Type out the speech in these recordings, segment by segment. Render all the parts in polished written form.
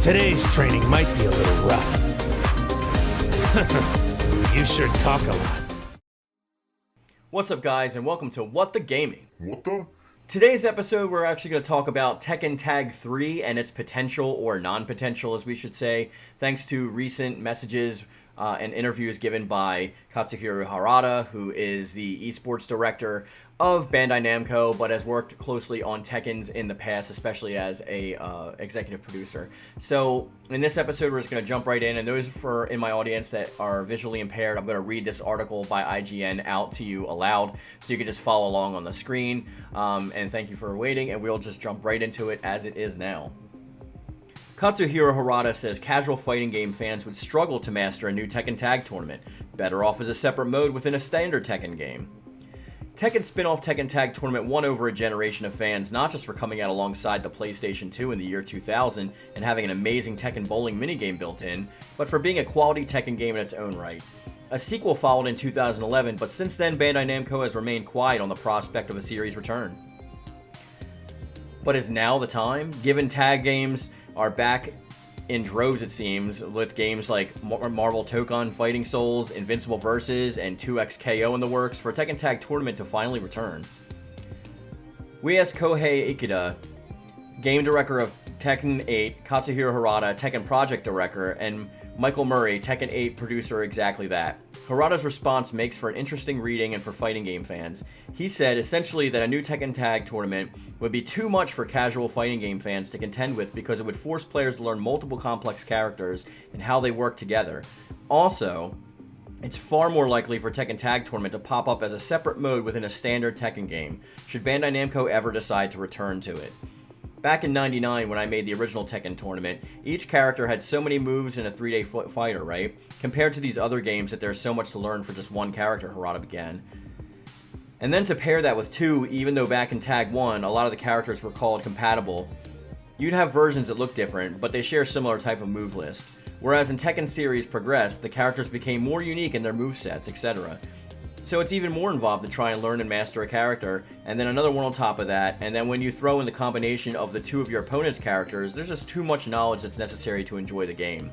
Today's training might be a little rough. You sure talk a lot. What's up, guys, and welcome to What the Gaming. What the? Today's episode, we're actually going to talk about Tekken Tag 3 and its potential, or non-potential as we should say, thanks to recent messages and interviews given by Katsuhiro Harada, who is the esports director of Bandai Namco, but has worked closely on Tekkens in the past, especially as a executive producer. So in this episode, we're just going to jump right in, and those in my audience that are visually impaired, I'm going to read this article by IGN out to you aloud, so you can just follow along on the screen. And thank you for waiting, and we'll just jump right into it as it is now. Katsuhiro Harada says casual fighting game fans would struggle to master a new Tekken Tag Tournament, better off as a separate mode within a standard Tekken game. Tekken spin-off Tekken Tag Tournament won over a generation of fans, not just for coming out alongside the PlayStation 2 in the year 2000 and having an amazing Tekken bowling minigame built in, but for being a quality Tekken game in its own right. A sequel followed in 2011, but since then Bandai Namco has remained quiet on the prospect of a series return. But is now the time? Given tag games are back in droves, it seems, with games like Marvel Tokon Fighting Souls, Invincible Versus, and 2XKO in the works, for Tekken Tag Tournament to finally return. We asked Kohei Ikeda, game director of Tekken 8, Katsuhiro Harada, Tekken project director, and Michael Murray, Tekken 8 producer, exactly that. Harada's response makes for an interesting reading and for fighting game fans. He said essentially that a new Tekken Tag Tournament would be too much for casual fighting game fans to contend with because it would force players to learn multiple complex characters and how they work together. Also, it's far more likely for Tekken Tag Tournament to pop up as a separate mode within a standard Tekken game, should Bandai Namco ever decide to return to it. Back in '99, when I made the original Tekken tournament, each character had so many moves in a 3-day fighter, right? Compared to these other games that there's so much to learn for just one character, Harada began. And then to pair that with 2, even though back in Tag 1, a lot of the characters were called compatible, you'd have versions that look different, but they share a similar type of move list. Whereas in Tekken series progressed, the characters became more unique in their movesets, etc. So it's even more involved to try and learn and master a character, and then another one on top of that, and then when you throw in the combination of the 2 of your opponent's characters, there's just too much knowledge that's necessary to enjoy the game.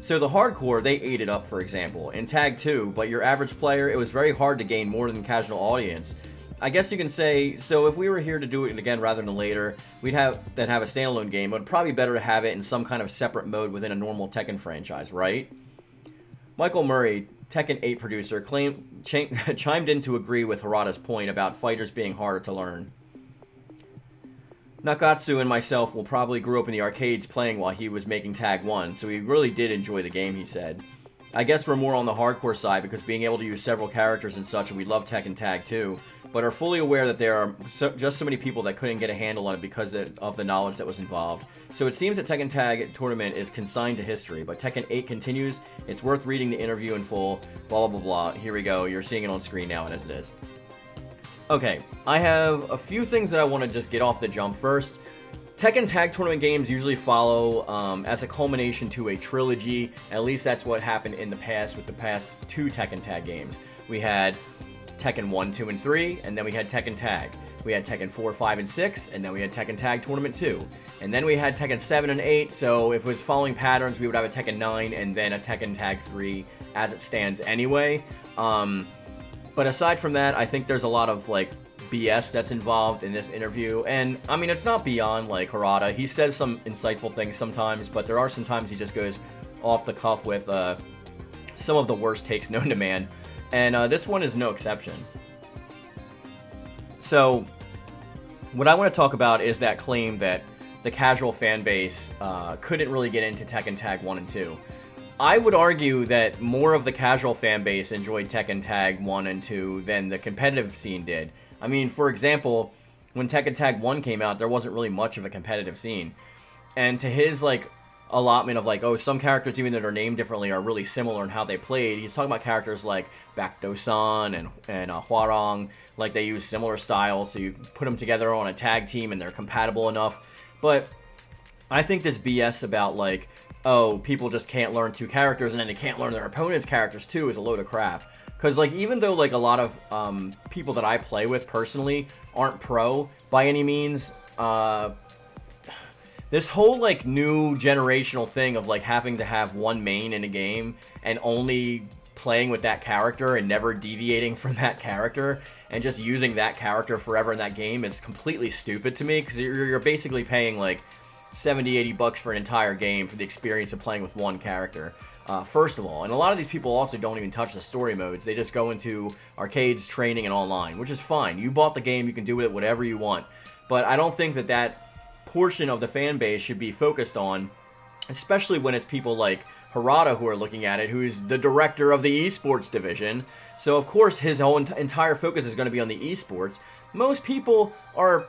So the hardcore, they ate it up, for example, in Tag 2, but your average player, it was very hard to gain more than the casual audience. I guess you can say, so if we were here to do it again rather than later, we'd have a standalone game. It would probably be better to have it in some kind of separate mode within a normal Tekken franchise, right? Michael Murray, Tekken 8 producer, chimed in to agree with Harada's point about fighters being harder to learn. Nakatsu and myself will probably grew up in the arcades playing while he was making Tag 1, so we really did enjoy the game, he said. I guess we're more on the hardcore side because being able to use several characters and such, and we love Tekken Tag 2, but are fully aware that there are just so many people that couldn't get a handle on it because of the knowledge that was involved. So it seems that Tekken Tag Tournament is consigned to history, but Tekken 8 continues. It's worth reading the interview in full, blah blah blah. Here we go, you're seeing it on screen now, and as it is. Okay, I have a few things that I want to just get off the jump first. Tekken Tag Tournament games usually follow as a culmination to a trilogy. At least that's what happened in the past with the past 2 Tekken Tag games. We had Tekken 1, 2, and 3, and then we had Tekken Tag. We had Tekken 4, 5, and 6, and then we had Tekken Tag Tournament 2. And then we had Tekken 7 and 8, so if it was following patterns, we would have a Tekken 9 and then a Tekken Tag 3 as it stands anyway. But aside from that, I think there's a lot of, BS that's involved in this interview. And, I mean, it's not beyond, Harada. He says some insightful things sometimes, but there are some times he just goes off the cuff with some of the worst takes known to man. And this one is no exception. So, what I want to talk about is that claim that the casual fan base couldn't really get into Tekken Tag 1 and 2. I would argue that more of the casual fan base enjoyed Tekken Tag 1 and 2 than the competitive scene did. I mean, for example, when Tekken Tag 1 came out, there wasn't really much of a competitive scene. And to his, allotment of, some characters, even that are named differently, are really similar in how they played, he's talking about characters like Bakdo-san and Hwarang, they use similar styles, so you put them together on a tag team and they're compatible enough. But I think this BS about, people just can't learn 2 characters and then they can't learn their opponent's characters too is a load of crap. Because, even though, a lot of people that I play with personally aren't pro by any means, This whole like new generational thing of like having to have one main in a game and only playing with that character and never deviating from that character and just using that character forever in that game is completely stupid to me, because you're basically paying like 70-80 bucks for an entire game for the experience of playing with one character. First of all, and a lot of these people also don't even touch the story modes. They just go into arcades, training, and online, which is fine. You bought the game, you can do with it whatever you want. But I don't think that portion of the fan base should be focused on, especially when it's people like Harada who are looking at it, who's the director of the esports division. So of course his whole entire focus is going to be on the esports. Most people are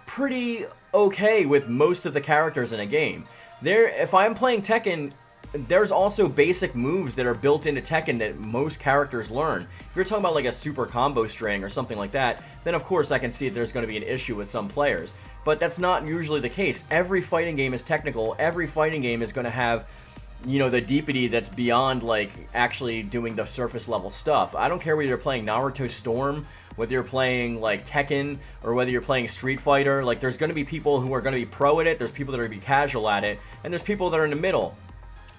pretty okay with most of the characters in a game. If I'm playing Tekken, there's also basic moves that are built into Tekken that most characters learn. If you're talking about like a super combo string or something like that, then of course I can see that there's going to be an issue with some players. But that's not usually the case. Every fighting game is technical. Every fighting game is going to have, you know, the deepity that's beyond like actually doing the surface level stuff. I don't care whether you're playing Naruto Storm, whether you're playing like Tekken, or whether you're playing Street Fighter. Like, there's going to be people who are going to be pro at it, there's people that are going to be casual at it, and there's people that are in the middle.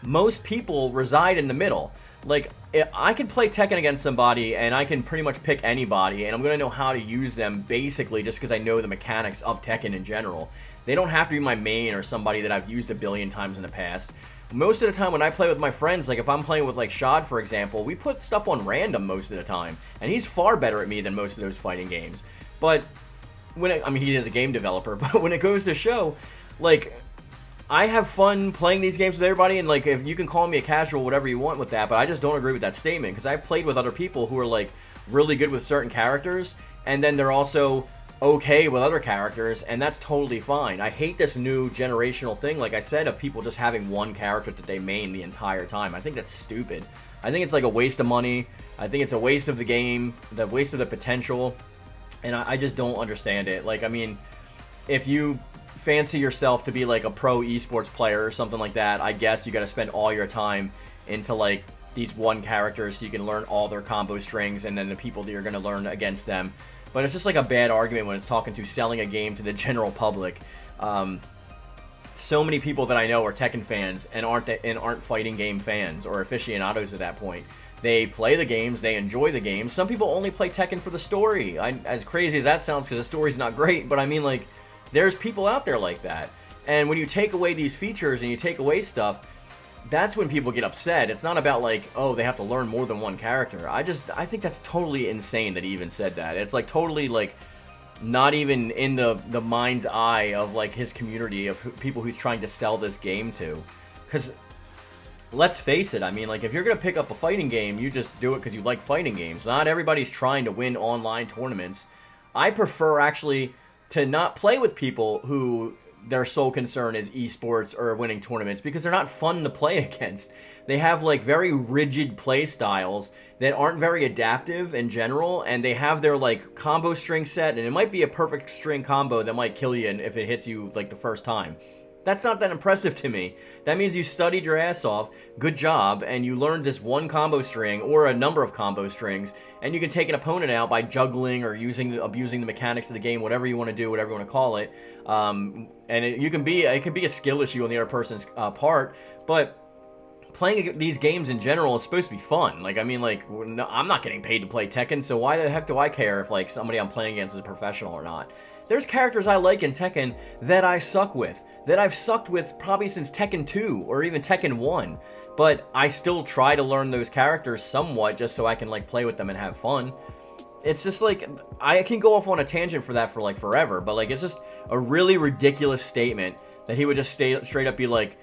Most people reside in the middle. Like, I can play Tekken against somebody and I can pretty much pick anybody, and I'm going to know how to use them basically just because I know the mechanics of Tekken in general. They don't have to be my main or somebody that I've used a billion times in the past. Most of the time when I play with my friends, like if I'm playing with like Shad, for example, we put stuff on random most of the time, and he's far better at me than most of those fighting games. But I mean, he is a game developer, but when it goes to show, like, I have fun playing these games with everybody, and like, if you can call me a casual, whatever you want with that, but I just don't agree with that statement, because I've played with other people who are like really good with certain characters, and then they're also okay with other characters, and that's totally fine. I hate this new generational thing, like I said, of people just having one character that they main the entire time. I think that's stupid. I think it's like a waste of money. I think it's a waste of the game, the waste of the potential, and I just don't understand it. Like, I mean, if you fancy yourself to be like a pro esports player or something like that, I guess you got to spend all your time into like these one characters so you can learn all their combo strings and then the people that you're going to learn against them. But it's just like a bad argument when it's talking to selling a game to the general public. So many people that I know are Tekken fans and aren't fighting game fans or aficionados at that point. They play the games, they enjoy the games. Some people only play Tekken for the story. As crazy as that sounds, because the story's not great, but I mean, like, there's people out there like that. And when you take away these features and you take away stuff, that's when people get upset. It's not about like, oh, they have to learn more than one character. I think that's totally insane that he even said that. It's like totally like not even in the mind's eye of like his community of people who's trying to sell this game to. Because let's face it, I mean, like, if you're going to pick up a fighting game, you just do it because you like fighting games. Not everybody's trying to win online tournaments. I prefer actually to not play with people who their sole concern is esports or winning tournaments, because they're not fun to play against. They have like very rigid play styles that aren't very adaptive in general, and they have their like combo string set, and it might be a perfect string combo that might kill you if it hits you like the first time. That's not that impressive to me. That means you studied your ass off, good job, and you learned this one combo string or a number of combo strings, and you can take an opponent out by juggling or abusing the mechanics of the game, whatever you want to do, whatever you want to call it. And it can be a skill issue on the other person's part, but playing these games in general is supposed to be fun. Like, I mean, like, no, I'm not getting paid to play Tekken, so why the heck do I care if like somebody I'm playing against is a professional or not? There's characters I like in Tekken that I suck with, that I've sucked with probably since Tekken 2 or even Tekken 1, but I still try to learn those characters somewhat just so I can like play with them and have fun. It's just like, I can go off on a tangent for that for like forever, but like, it's just a really ridiculous statement that he would just straight up be like,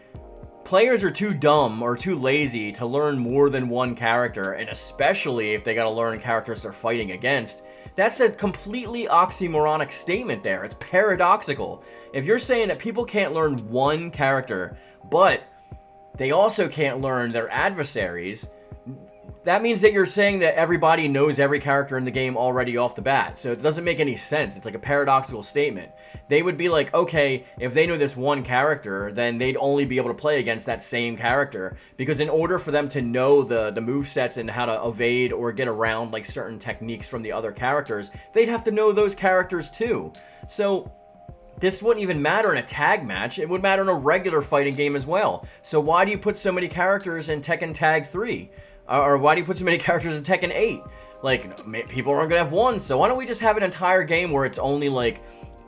players are too dumb or too lazy to learn more than one character, and especially if they gotta learn characters they're fighting against. That's a completely oxymoronic statement there. It's paradoxical. If you're saying that people can't learn one character, but they also can't learn their adversaries, that means that you're saying that everybody knows every character in the game already off the bat. So it doesn't make any sense. It's like a paradoxical statement. They would be like, okay, if they know this one character, then they'd only be able to play against that same character. Because in order for them to know the movesets and how to evade or get around like certain techniques from the other characters, they'd have to know those characters too. So this wouldn't even matter in a tag match. It would matter in a regular fighting game as well. So why do you put so many characters in Tekken Tag 3? Or why do you put so many characters in Tekken 8? Like, people aren't gonna have one, so why don't we just have an entire game where it's only, like,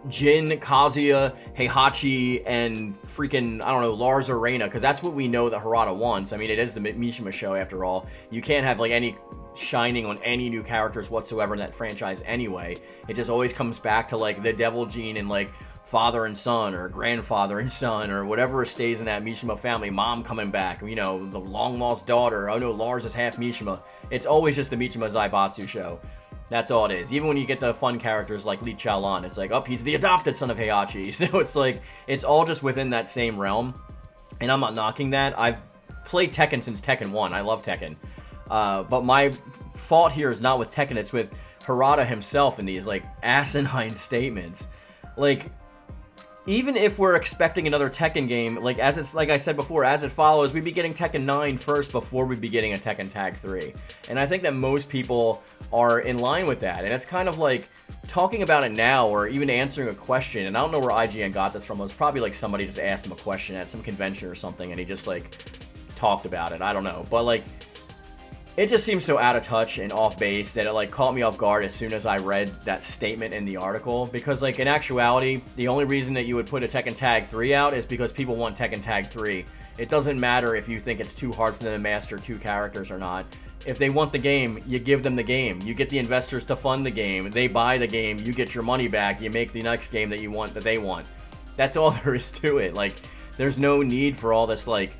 Jin, Kazuya, Heihachi, and freaking, I don't know, Lars or Reina, because that's what we know that Harada wants. I mean, it is the Mishima show, after all. You can't have, like, any shining on any new characters whatsoever in that franchise anyway. It just always comes back to, like, the Devil Gene and, like, father and son, or grandfather and son, or whatever stays in that Mishima family. Mom coming back, you know, the long-lost daughter. Oh no, Lars is half Mishima. It's always just the Mishima Zaibatsu show. That's all it is. Even when you get the fun characters like Li Chaolan, it's like, oh, he's the adopted son of Heihachi. So it's like, it's all just within that same realm. And I'm not knocking that. I've played Tekken since Tekken 1. I love Tekken. But my fault here is not with Tekken, it's with Harada himself in these, like, asinine statements. Like, even if we're expecting another Tekken game, like I said before, as it follows, we'd be getting Tekken 9 first before we'd be getting a Tekken Tag 3. And I think that most people are in line with that. And it's kind of like talking about it now, or even answering a question. And I don't know where IGN got this from. It was probably like somebody just asked him a question at some convention or something, and he just like talked about it. I don't know. But like, it just seems so out of touch and off base that it like caught me off guard as soon as I read that statement in the article. Because like, in actuality, the only reason that you would put a Tekken Tag 3 out is because people want Tekken Tag 3. It doesn't matter if you think it's too hard for them to master 2 characters or not. If they want the game, you give them the game. You get the investors to fund the game. They buy the game. You get your money back. You make the next game that you want, that they want. That's all there is to it. Like, there's no need for all this like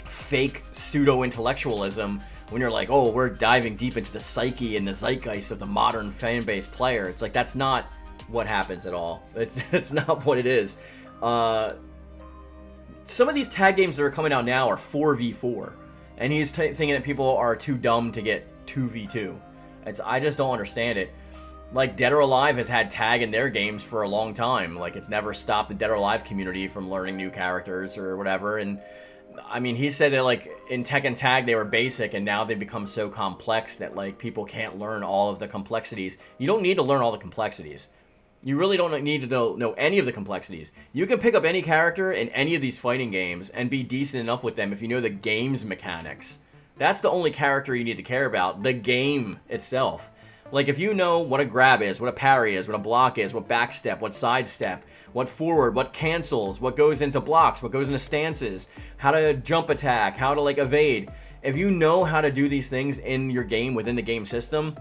fake pseudo-intellectualism when you're like, oh, we're diving deep into the psyche and the zeitgeist of the modern fan-based player. It's like, that's not what happens at all. It's not what it is. Some of these tag games that are coming out now are 4v4. And he's thinking that people are too dumb to get 2v2. I just don't understand it. Like, Dead or Alive has had tag in their games for a long time. Like, it's never stopped the Dead or Alive community from learning new characters or whatever. And I mean, he said that, like, in Tekken Tag, they were basic, and now they've become so complex that, like, people can't learn all of the complexities. You don't need to learn all the complexities. You really don't need to know any of the complexities. You can pick up any character in any of these fighting games and be decent enough with them if you know the game's mechanics. That's the only character you need to care about, the game itself. Like, if you know what a grab is, what a parry is, what a block is, what backstep, what sidestep, what forward, what cancels, what goes into blocks, what goes into stances, how to jump attack, how to, like, evade. If you know how to do these things in your game, within the game system,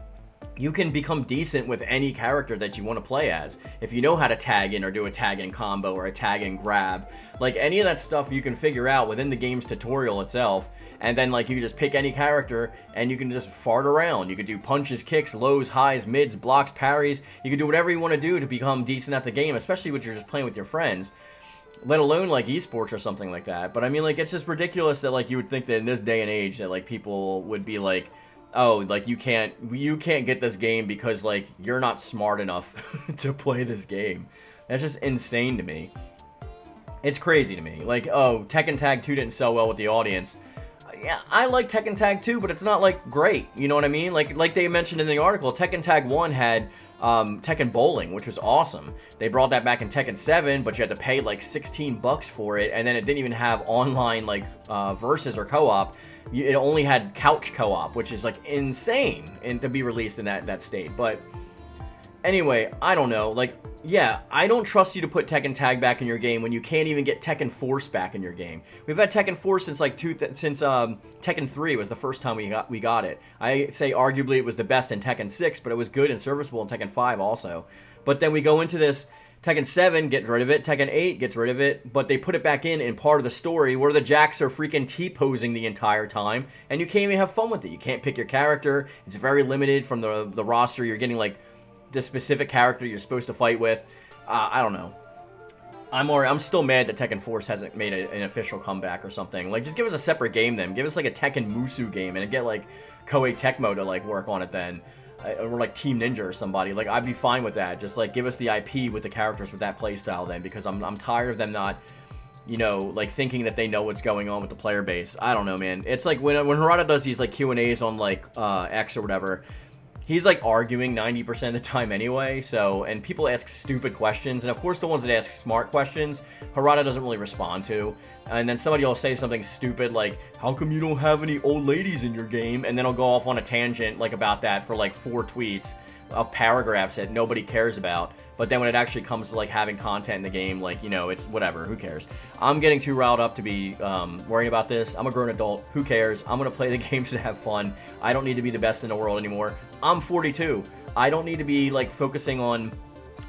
you can become decent with any character that you want to play as. If you know how to tag in or do a tag in combo or a tag in grab, like, any of that stuff you can figure out within the game's tutorial itself. And then, like, you can just pick any character and you can just fart around. You can do punches, kicks, lows, highs, mids, blocks, parries. You can do whatever you want to do to become decent at the game, especially when you're just playing with your friends, let alone like esports or something like that. But I mean, like, it's just ridiculous that, like, you would think that in this day and age that, like, people would be like, oh, like, you can't get this game because, like, you're not smart enough to play this game. That's just insane to me. It's crazy to me. Like, oh, Tekken Tag 2 didn't sell well with the audience. Yeah, I like Tekken Tag 2, but it's not, like, great. You know what I mean? Like they mentioned in the article, Tekken Tag 1 had Tekken Bowling, which was awesome. They brought that back in Tekken 7, but you had to pay, like, $16 for it, and then it didn't even have online, like, versus or co-op. It only had couch co-op, which is, like, insane and to be released in that state. But anyway, I don't know. Like, yeah, I don't trust you to put Tekken Tag back in your game when you can't even get Tekken Force back in your game. We've had Tekken Force since Tekken 3 was the first time we got it. I say arguably it was the best in Tekken 6, but it was good and serviceable in Tekken 5 also. But then we go into this Tekken 7 gets rid of it, Tekken 8 gets rid of it, but they put it back in part of the story where the Jacks are freaking T-posing the entire time, and you can't even have fun with it. You can't pick your character. It's very limited from the roster. You're getting, like, the specific character you're supposed to fight with. I don't know. I'm still mad that Tekken Force hasn't made an official comeback or something. Like, just give us a separate game then. Give us, like, a Tekken Musu game and get, like, Koei Tecmo to, like, work on it then. Or, like, Team Ninja or somebody. Like, I'd be fine with that. Just, like, give us the IP with the characters with that playstyle then, because I'm tired of them not, you know, like, thinking that they know what's going on with the player base. I don't know, man. It's like when Harada does these, like, Q&As on, like, X or whatever, he's like arguing 90% of the time anyway. So, and people ask stupid questions, and of course the ones that ask smart questions, Harada doesn't really respond to. And then somebody will say something stupid like, how come you don't have any old ladies in your game? And then I'll go off on a tangent like about that for like 4 tweets of paragraphs that nobody cares about. But then when it actually comes to like having content in the game, like, you know, it's whatever, who cares? I'm getting too riled up to be worrying about this. I'm a grown adult, who cares? I'm gonna play the games to have fun. I don't need to be the best in the world anymore. I'm 42. I don't need to be like focusing on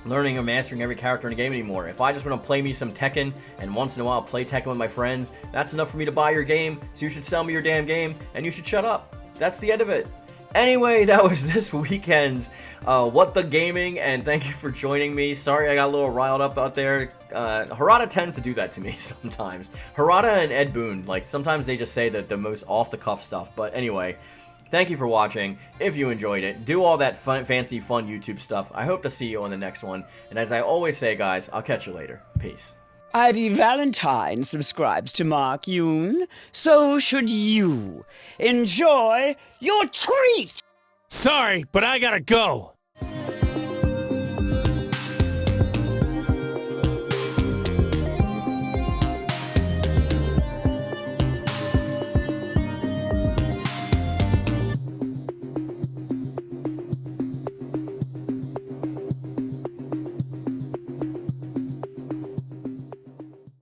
learning or mastering every character in the game anymore. If I just want to play me some Tekken and once in a while play Tekken with my friends, that's enough for me to buy your game. So you should sell me your damn game and you should shut up. That's the end of it. Anyway, that was this weekend's What the Gaming, and thank you for joining me. Sorry I got a little riled up out there. Harada tends to do that to me sometimes. Harada and Ed Boon, like, sometimes they just say the most off-the-cuff stuff. But anyway, thank you for watching. If you enjoyed it, do all that fancy, fun YouTube stuff. I hope to see you on the next one. And as I always say, guys, I'll catch you later. Peace. Ivy Valentine subscribes to Mark Yoon. So should you. Enjoy your treat! Sorry, but I gotta go.